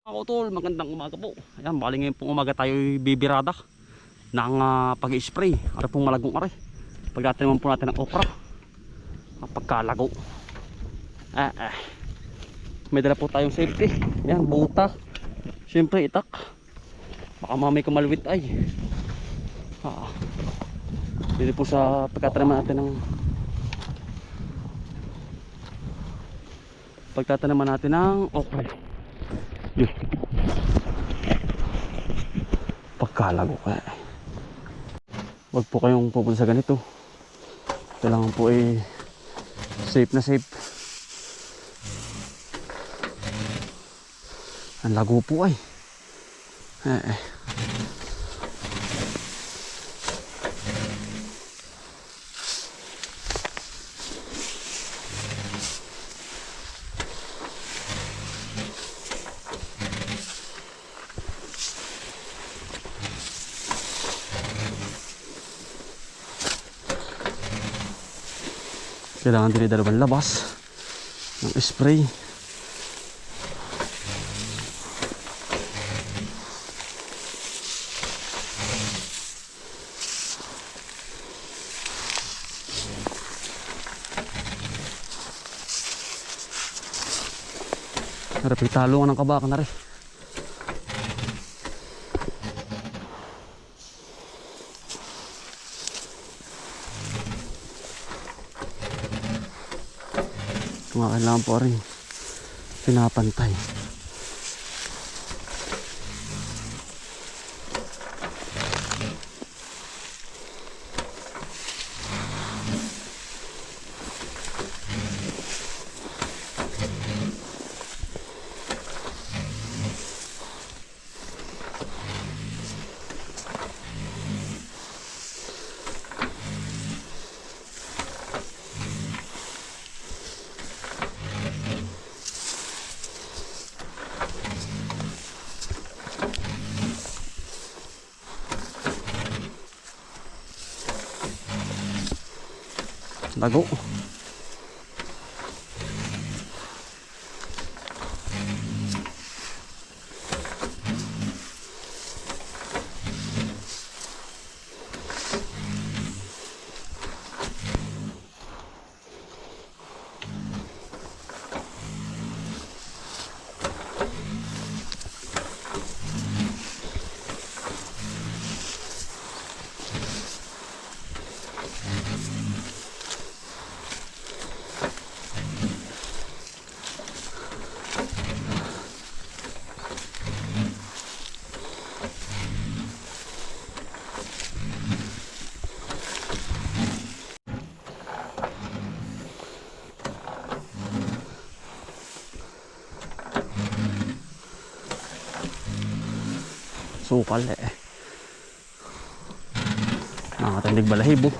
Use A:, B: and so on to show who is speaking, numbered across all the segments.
A: Ako tol, magandang umaga po. Ayan, bali ngayon pong umaga tayo bibirada ng pag-spray. Ano pong malagong are. Pagdataman po natin ng okra. Pagkalago. May dala po tayong safety. Ayan, buta. Siyempre itak. Baka mamay kumalwit ay. Dito po sa pagtataman natin ng okra. Yun. Pagkalago ka. Huwag po kayong pupunta sa ganito. Ito lang po eh safe na safe. Ang lago po ay. Kailangan din dalawang labas ng spray. Harap italungan ng kabaka na rin. Kailangan po rin pinapantay. Lago. Sukal eh. Nakatindig balahibo.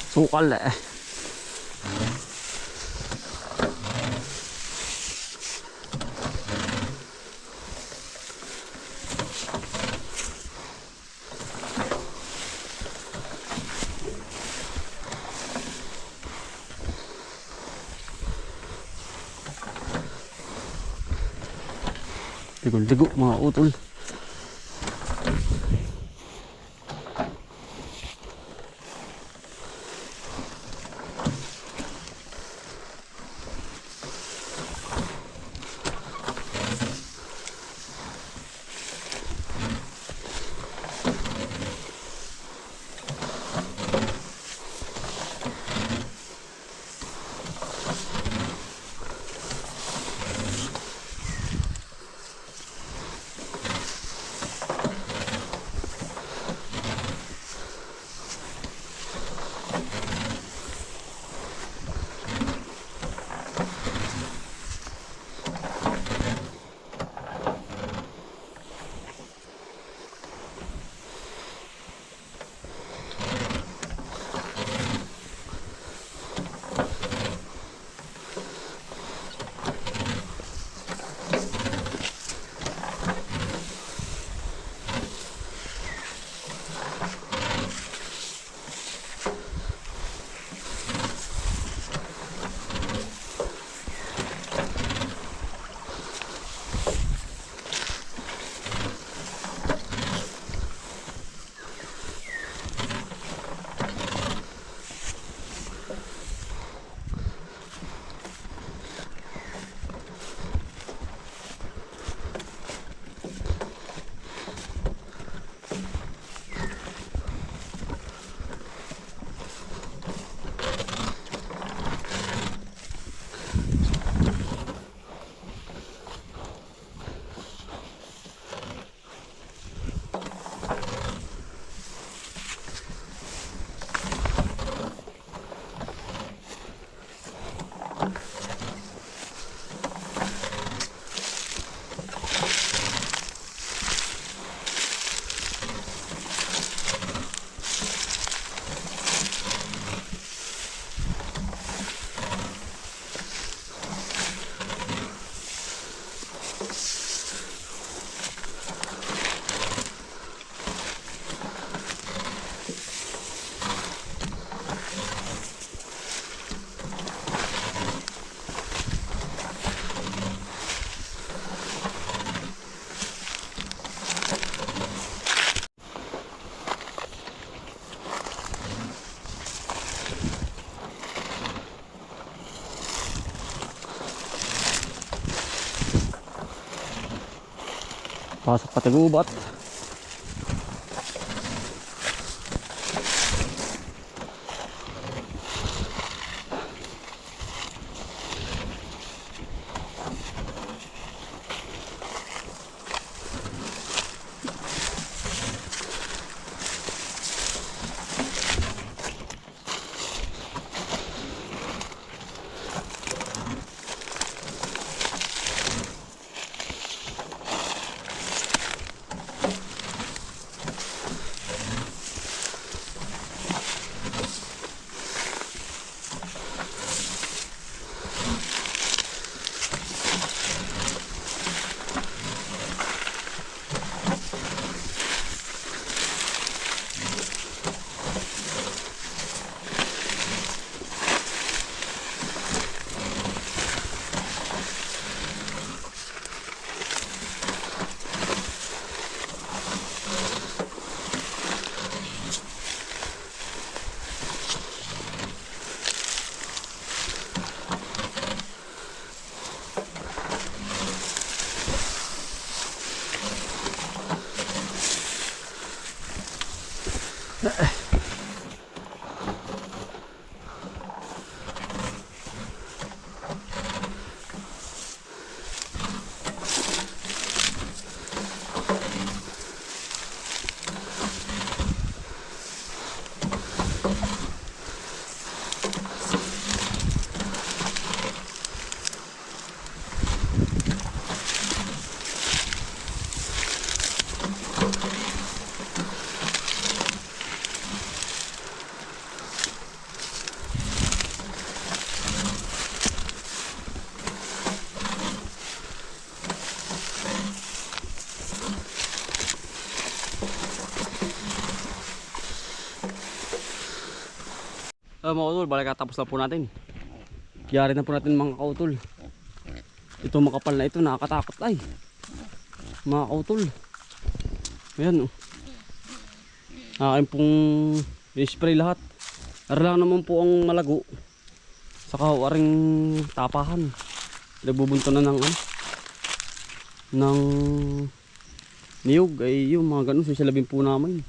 A: Sukal eh. Ligo-ligo mga utol. Pasok pati gubat. Mga kautol, balik katapos na po natin. Yari na po natin mga kautol. Ito makapal na ito, nakakatakot ay. Mga kautol. Ayan oh. Akin pong i-spray lahat. Lang naman po ang malago. Saka waring tapahan. Nagbubunto na ng niyog. Ay yung mga ganun, sisilabin po namin.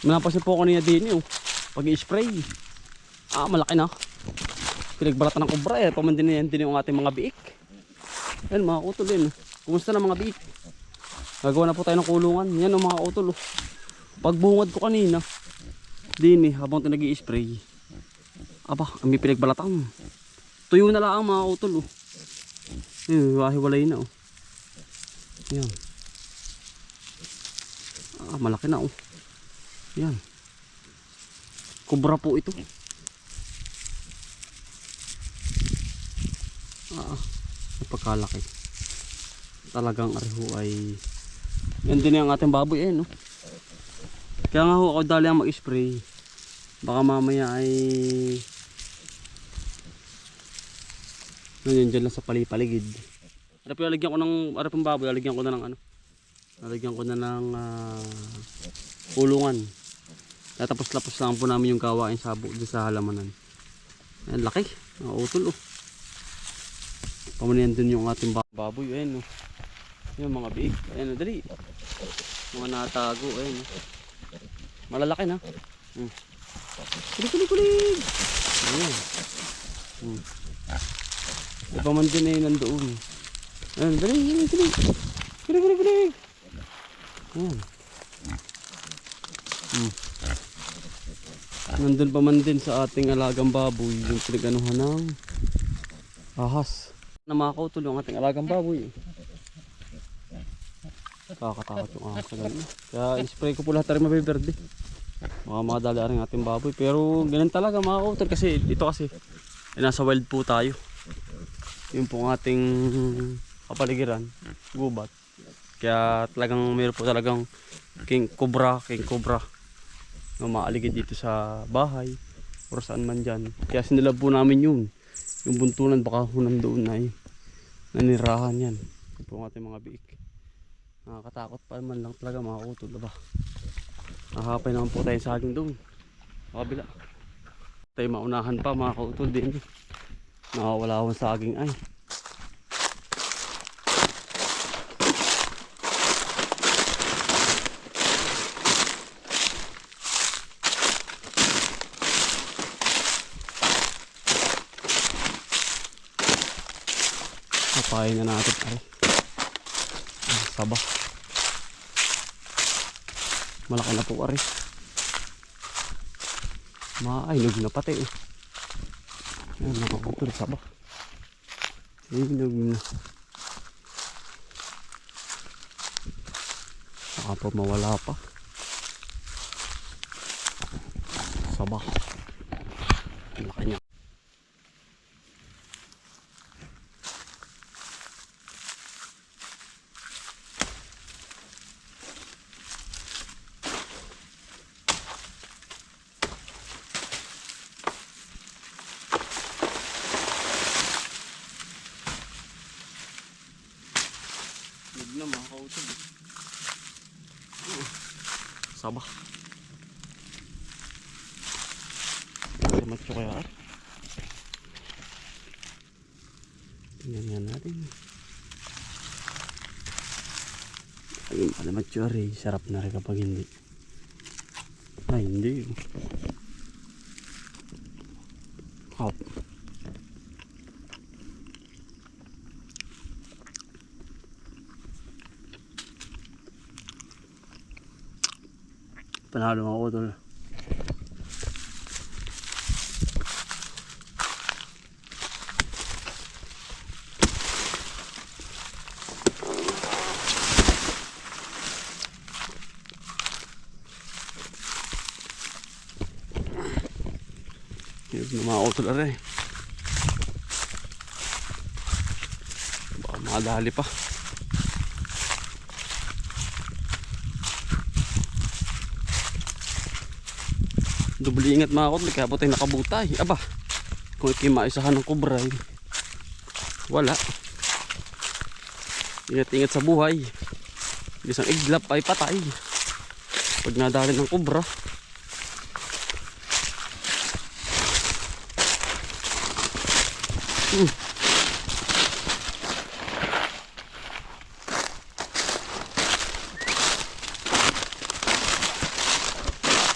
A: Manapasin po kanina din yun. Pag i-spray, malaki na. Pinagbalatan ng kubra eh. Pamandin na yan din yung ating mga biik. Yan mga utol yun. Kumusta na mga biik? Gagawa na po tayo ng kulungan. Yan o mga utol. Pagbungad ko kanina, din habang ito nag-i-spray. May pinagbalatan. Tuyo na lang mga utol. Yan, wahiwalay na. Yan. Malaki na. Yan. Kubra po ito. Napagkalaki. Talagang ariho ay yan din yung ating baboy no? Kaya nga ho ako dali ang mag-spray. Baka mamaya ay yun dyan lang sa palipaligid. Lalagyan ko ng arapang baboy. Lalagyan ko na ng lalagyan ko na ng kulungan. Tapos-lapos lang po namin yung gawain sabo dito sa halamanan. Ayan, laki. Utol Pamanihan dun yung ating baboy. Ayan yung mga biik. Ayan dali. Mga natago. Ayan malalaki na. Kulig. Ayan. Ipaman din na nandoon. Ayan dali. Kulig. Ayan. Nandun pa man din sa ating alagang baboy yung pinaganuhan ng ahas na mga kautol yung ating alagang baboy. Kakatakot yung ahas na ganun. Kaya i-spray ko po lahat rin mabiberde. Mga dali rin ating baboy. Pero ganun talaga mga kautol kasi ito kasi nasa wild po tayo. Yung pong ating kapaligiran, gubat. Kaya talagang mayroon po talagang king cobra na maaligid dito sa bahay o saan man dyan. Kaya sinilab po namin yung buntunan baka hunang doon ay nanirahan yan. Ito po ang ating mga biik. Nakakatakot pa man lang talaga mga utol diba? Nakakapay naman po tayo saging doon makabila. Tayo maunahan pa mga kautol din. Nakawala akong saging ay Papain na natin. Ay. Saba. Malaki na po ari. Mainog na pati eh. Ayan, nakakutol saba. Inog na. Baka po mawala pa. Saba. Laki niya. Huwag na makakautog. Saba. Macho kaya. Tingnan natin. Ayun pala macho rin. Sarap na rin kapag hindi. Ay hindi. Hop. Panalo mga utol. Yung mga utol rin. Baka makadali pa. Dubli ingat mga kotli, kaya po tayo nakabutay. Aba, kung ikimaisahan ng kubra eh. Wala. Ingat-ingat sa buhay. Isang iglap ay patay pag nadali ng kubra.